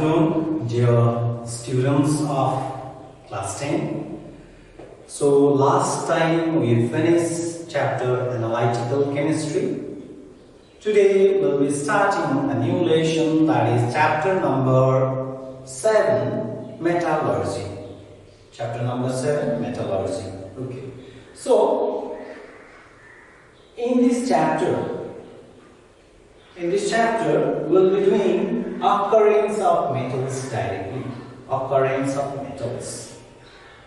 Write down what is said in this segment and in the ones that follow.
afternoon, dear students of class 10. So last time we finished chapter analytical chemistry. Today we'll be starting a new lesson, that is chapter number 7, Metallurgy. Chapter number 7, Metallurgy. Okay. So in this chapter we'll be doing occurrence of metals directly. Occurrence of metals.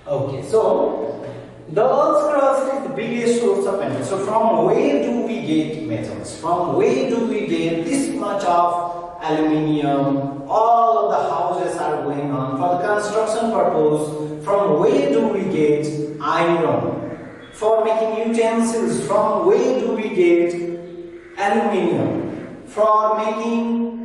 Okay, so the Earth's crust is the biggest source of metals. So from where do we get metals? From where do we get this much of aluminium? All of the houses are going on for the construction purpose. From where do we get iron? For making utensils, from where do we get aluminium? For making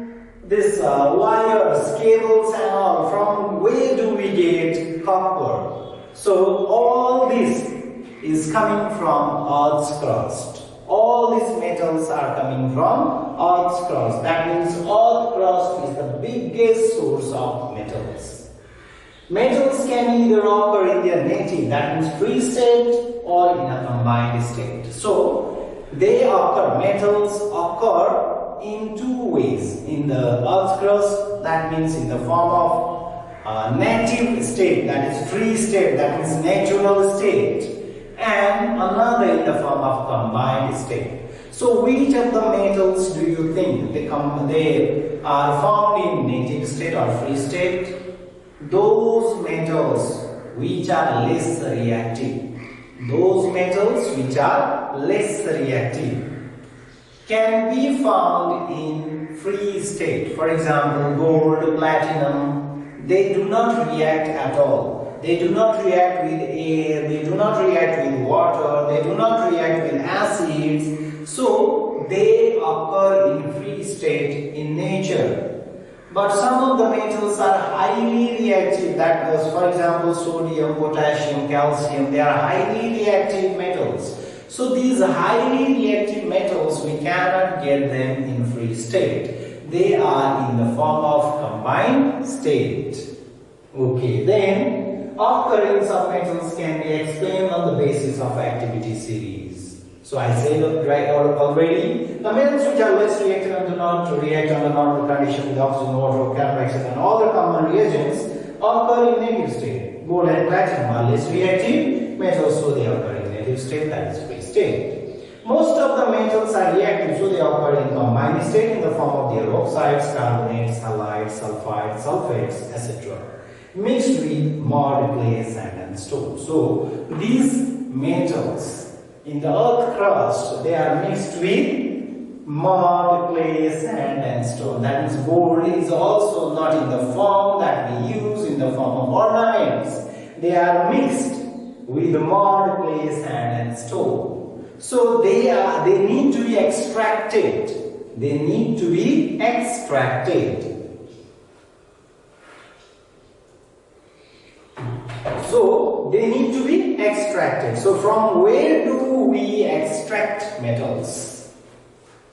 this wires, cables and all, from where do we get copper? So all this is coming from Earth's crust. All these metals are coming from Earth's crust. That means Earth's crust is the biggest source of metals. Metals can either occur in their native, that means free state, or in a combined state. So they occur, metals occur in two ways. In the Earth's crust, that means in the form of native state, that is free state, that is natural state, and another in the form of combined state. So which of the metals do you think they are found in native state or free state? Those metals which are less reactive. Those metals which are less reactive can be found in free state. For example, gold, platinum, they do not react at all. They do not react with air, they do not react with water, they do not react with acids. So they occur in free state in nature. But some of the metals are highly reactive. That is, for example, sodium, potassium, calcium, they are highly reactive metals. So these highly reactive metals, we cannot get them in free state. They are in the form of combined state. Okay, then occurrence of metals can be explained on the basis of activity series. So I said already, the metals which are less reactive and do not react under normal condition with oxygen, water, carbon dioxide and other common reagents occur in native state. Gold and platinum are less reactive metals, so they occur in native state, that is free state. Most of the metals are reactive, so they occur in combined state in the form of their oxides, carbonates, halides, sulfides, sulfates, etc. mixed with mud, clay, sand and stone. So these metals in the earth crust, they are mixed with mud, clay, sand and stone. That means gold is also not in the form that we use in the form of ornaments. They are mixed with mud, clay, sand and stone. So they need to be extracted. They need to be extracted. So they need to be extracted. So from where do we extract metals?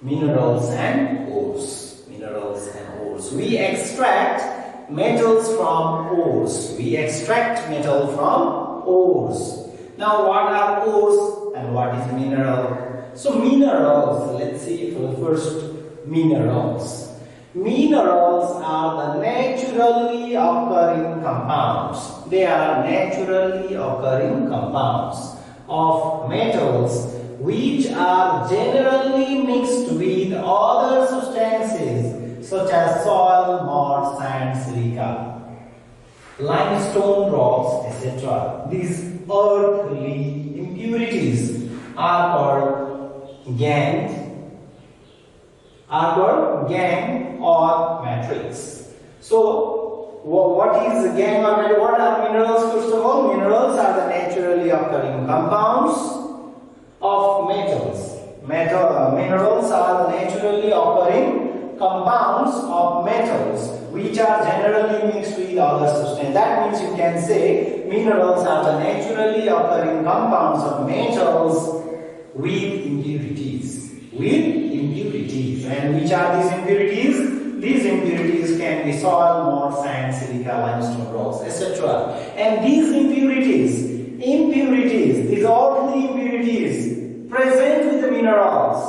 Minerals and ores. Minerals and ores. We extract metals from ores. We extract metal from ores. Now what are ores and what is mineral? So minerals, let's see for the first minerals. Minerals are the naturally occurring compounds. They are naturally occurring compounds of metals which are generally mixed with other substances such as soil, mud, sand, silica, limestone rocks, etc. These earthly impurities are called gangue or matrix. So what is gangue or matrix? What are minerals? First of all, minerals are the naturally occurring compounds of metals. Minerals are the naturally occurring compounds of metals which are generally mixed with other substances. That means you can say minerals are the naturally occurring compounds of metals with impurities. And which are these impurities? these impurities can be soil, mud, sand, silica, limestone rocks, etc. And these impurities, these all the impurities present with the minerals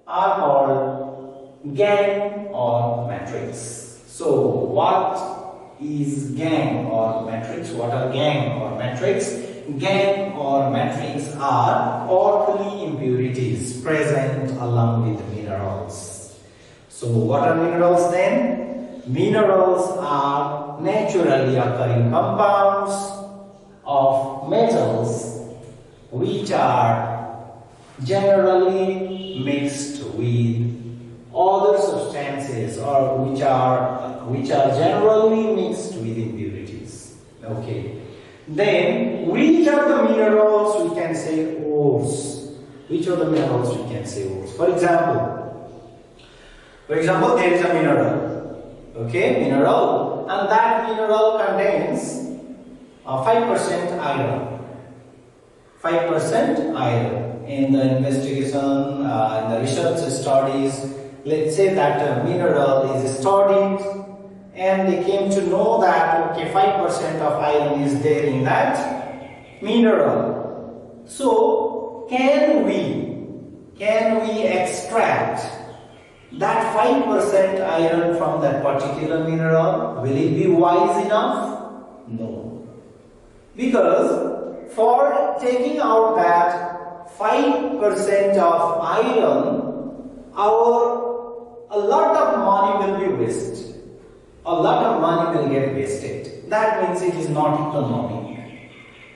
are called gangue or matrix. So what is gangue or matrix? What are gangue or matrix? Gangue or matrix are earthly impurities present along with the minerals. So what are minerals then? Minerals are naturally occurring compounds of metals which are generally mixed with other substances, or which are generally mixed with impurities. Okay. Then which are the minerals we can say ores? Which are the minerals we can say ores? For example, there is a mineral. Okay, mineral, and that mineral contains 5% iron. 5% iron. In the investigation, in the research studies, let's say that a mineral is studied and they came to know that okay, 5% of iron is there in that mineral. So can we extract that 5% iron from that particular mineral? Will it be wise enough? No. Because for taking out that 5% of iron, a lot of money will be wasted. A lot of money will get wasted. That means it is not economic.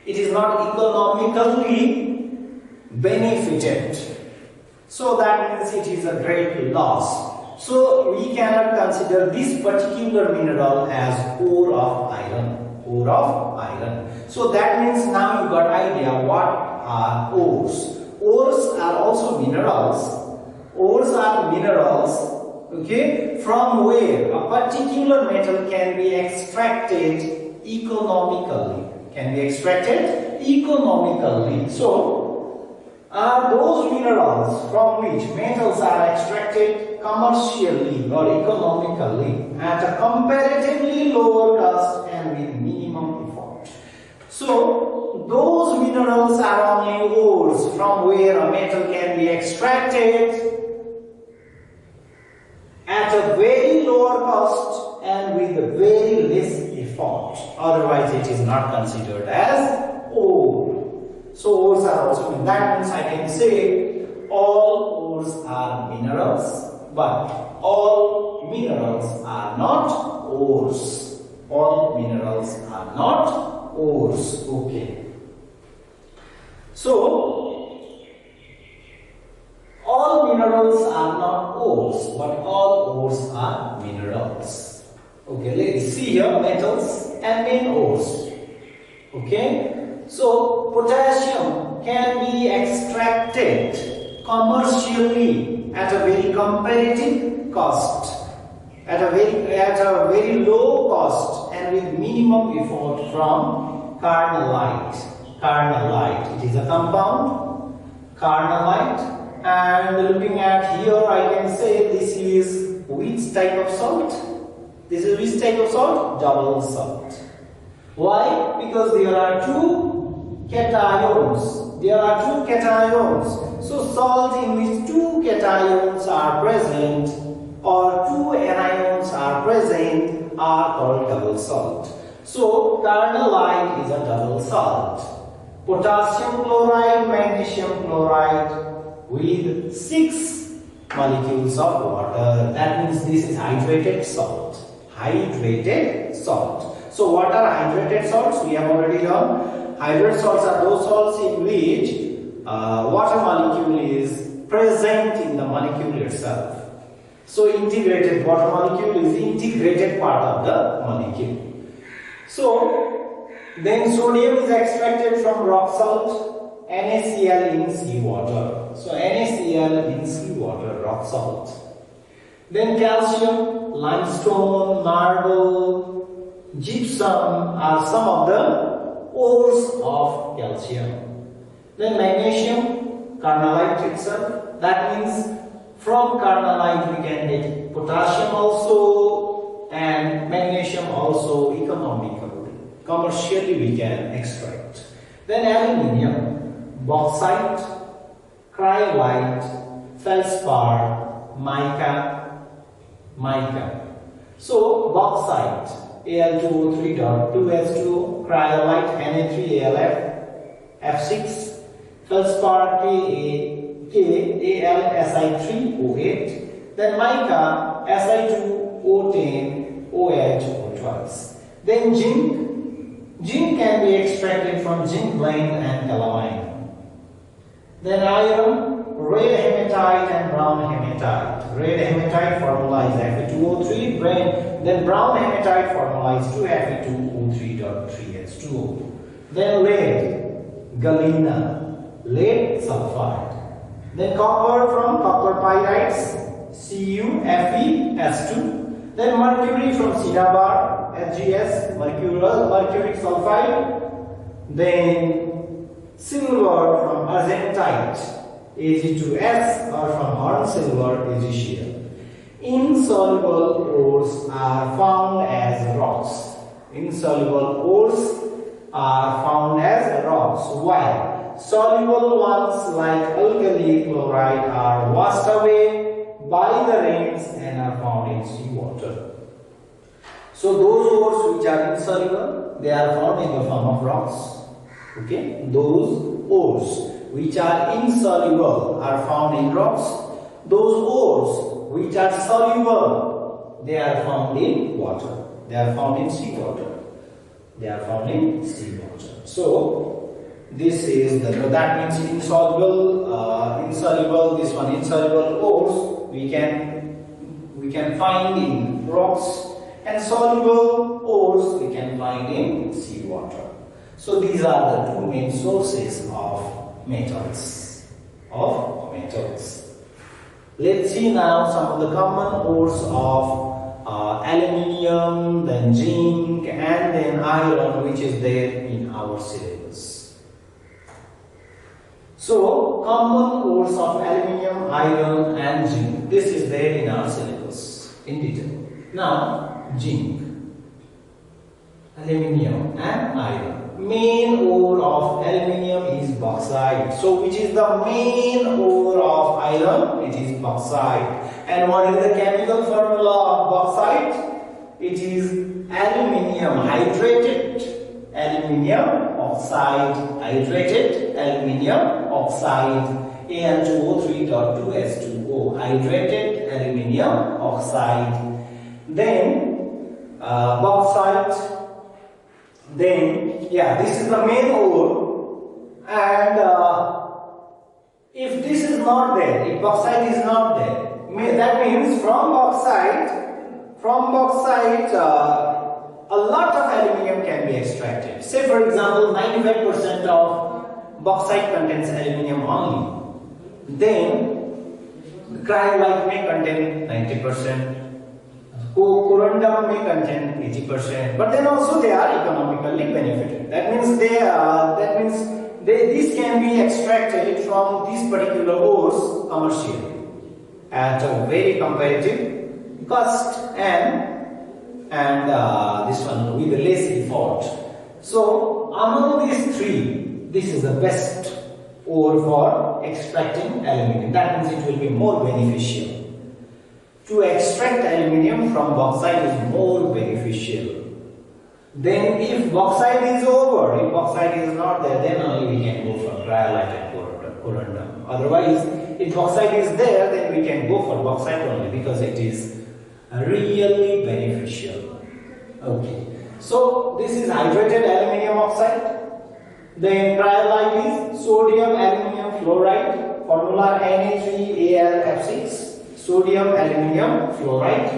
It is not economically benefited. So that means it is a great loss. So we cannot consider this particular mineral as ore of iron. Ore of iron. So that means now you got idea what are ores. Ores are also minerals. Ores are minerals, okay, from where a particular metal can be extracted economically. Can be extracted economically. So, are those minerals from which metals are extracted commercially or economically at a comparatively lower cost and with minimum effort. So, those minerals are only ores from where a metal can be extracted at a very lower cost and with very less effort. Otherwise, it is not considered as ore. So, ores are also in that means I can say all ores are minerals, but all minerals are not ores. All minerals are not ores. Okay. So, all minerals are not ores, but all ores are minerals. Okay, let's see here metals and main ores. Okay, so potassium can be extracted commercially at a very comparative cost, at a very low cost and with minimum effort from carnallite. Carnallite, it is a compound, carnallite. And looking at here, I can say this is which type of salt? This is which type of salt? Double salt. Why? Because there are two cations. There are two cations. So salt in which two cations are present or two anions are present are called double salt. So carnallite is a double salt. Potassium chloride, magnesium chloride with 6 molecules of water. That means this is hydrated salt. Hydrated salt. So what are hydrated salts? We have already learned. Hydrated salts are those salts in which water molecule is present in the molecule itself. So integrated water molecule is integrated part of the molecule. So then sodium is extracted from rock salt. NaCl in seawater. So NaCl in seawater, rock salt. Then calcium, limestone, marble, gypsum are some of the ores of calcium. Then magnesium, carnallite itself. That means from carnallite we can get potassium also, and magnesium also commercially we can extract. Then aluminium, bauxite, cryolite, feldspar, mica. So bauxite, Al2O3.2H2O, cryolite, Na3AlF, F6, feldspar, KAlSi3O8, then mica, Si2O10, OH twice. Then zinc can be extracted from zinc blende and calamine. Then iron, red hematite and brown hematite. Red hematite formula is Fe2O3, then brown hematite formula is 2Fe2O3.3H2O. Then lead, galena, lead sulfide. Then copper from copper pyrites, CuFeS2. Then mercury from cinnabar, HgS, mercury sulfide. Then silver from argentite, Ag2S, or from horn silver, AgCl. Insoluble ores are found as rocks. While soluble ones like alkali chloride are washed away by the rains and are found in seawater. So those ores which are insoluble, they are found in the form of rocks. Okay, those ores which are insoluble are found in rocks. Those ores which are soluble, they are found in water. They are found in seawater. So this is that means insoluble ores we can find in rocks, and soluble ores we can find in seawater. So these are the two main sources of metals. Let's see now some of the common ores of aluminium, then zinc, and then iron, which is there in our syllabus. So common ores of aluminium, iron, and zinc. This is there in our syllabus in detail. Now zinc, aluminium, and iron. Main ore of aluminium is bauxite. So which is the main ore of iron? It is bauxite. And what is the chemical formula of bauxite? It is aluminium hydrated aluminium oxide, Al2O3.2S2O, hydrated aluminium oxide. Then bauxite. Then this is the main ore, and if this is not there, if bauxite is not there, that means from bauxite a lot of aluminium can be extracted. Say for example 95% of bauxite contains aluminium only. Then cryolite may contain 90%. Corundum may contain 80%, but then also they are economically benefited. That means these can be extracted from these particular ores commercially at a very competitive cost and this one with less effort. So among these three, this is the best ore for extracting aluminium. That means it will be more beneficial. To extract aluminium from bauxite is more beneficial. Then if bauxite is over, if bauxite is not there, then only we can go for cryolite and corundum. Otherwise, if bauxite is there, then we can go for bauxite only because it is really beneficial. Okay. So this is hydrated aluminium oxide. Then cryolite is sodium aluminium fluoride, formula Na3AlF6. Sodium aluminium fluoride.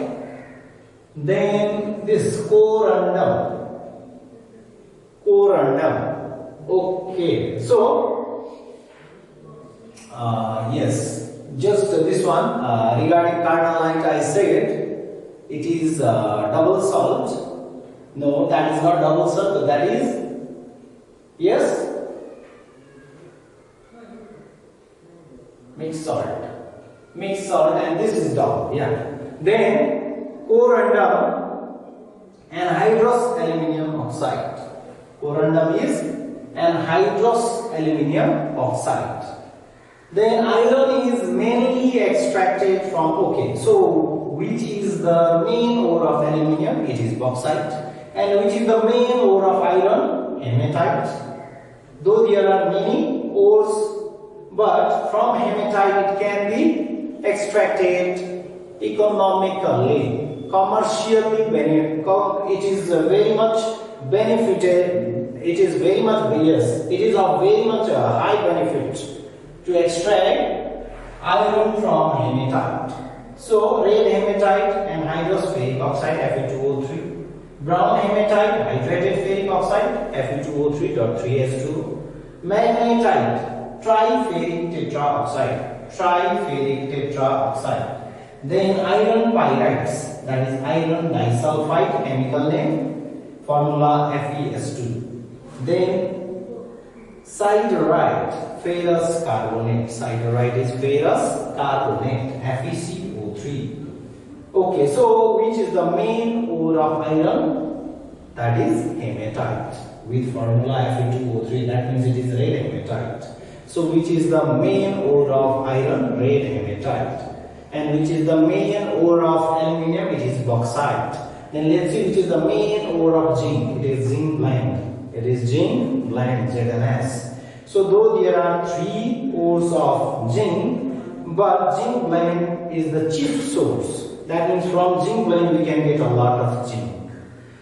Then this corundum. Okay, so yes, just this one regarding carbonite, I said it is double salt. No, that is not double salt. That is yes, mixed salt, and this is double. Yeah. Then corundum anhydrous aluminium oxide. Corundum is anhydrous aluminium oxide. Then iron is mainly extracted from, okay, so which is the main ore of aluminium? It is bauxite. And which is the main ore of iron? Hematite. Though there are many ores, but from hematite it can be extracted economically, commercially. It is very much benefited. It is very much, yes, it is of very much high benefit to extract iron from hematite. So red hematite anhydrous ferric oxide Fe2O3, brown hematite hydrated ferric oxide Fe2O3.3H2, magnetite triferric tetraoxide, then iron pyrites, that is iron disulfide, chemical name, formula FeS2, then siderite, ferrous carbonate. Siderite is ferrous carbonate, FeCO3. Okay, so which is the main ore of iron? That is hematite with formula Fe2O3. That means it is red hematite. So which is the main ore of iron? Red hematite. And which is the main ore of aluminium? It is bauxite. Then let's see which is the main ore of zinc. It is zinc blende. It is zinc blende, ZnS. So though there are 3 ores of zinc, but zinc blende is the chief source. That means from zinc blende we can get a lot of zinc.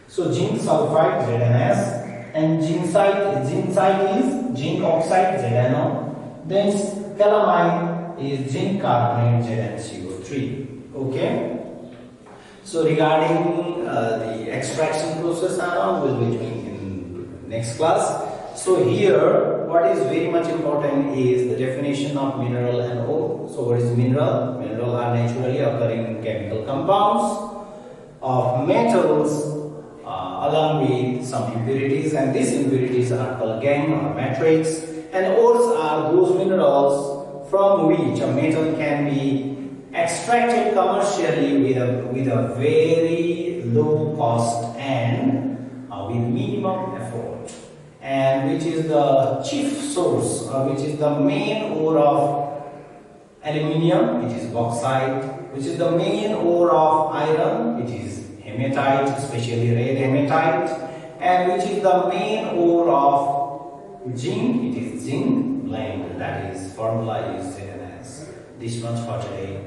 So zinc sulfide, ZnS, and zincite is zinc oxide, ZnO. Then calamine is zinc carbonate, ZnCO3. Okay. So regarding the extraction process and all will be doing in next class. So here what is very much important is the definition of mineral and ore. So what is mineral? Mineral are naturally occurring chemical compounds of metals along with some impurities, and these impurities are called gangue or matrix. And ores are those minerals from which a metal can be extracted commercially with a very low cost and with minimum effort, and which is the chief source, which is the main ore of aluminium, it is bauxite. Which is the main ore of iron? It is hematite, especially red hematite. And which is the main ore of zinc? It is zinc blende, that is formula is ZnS. This much for today.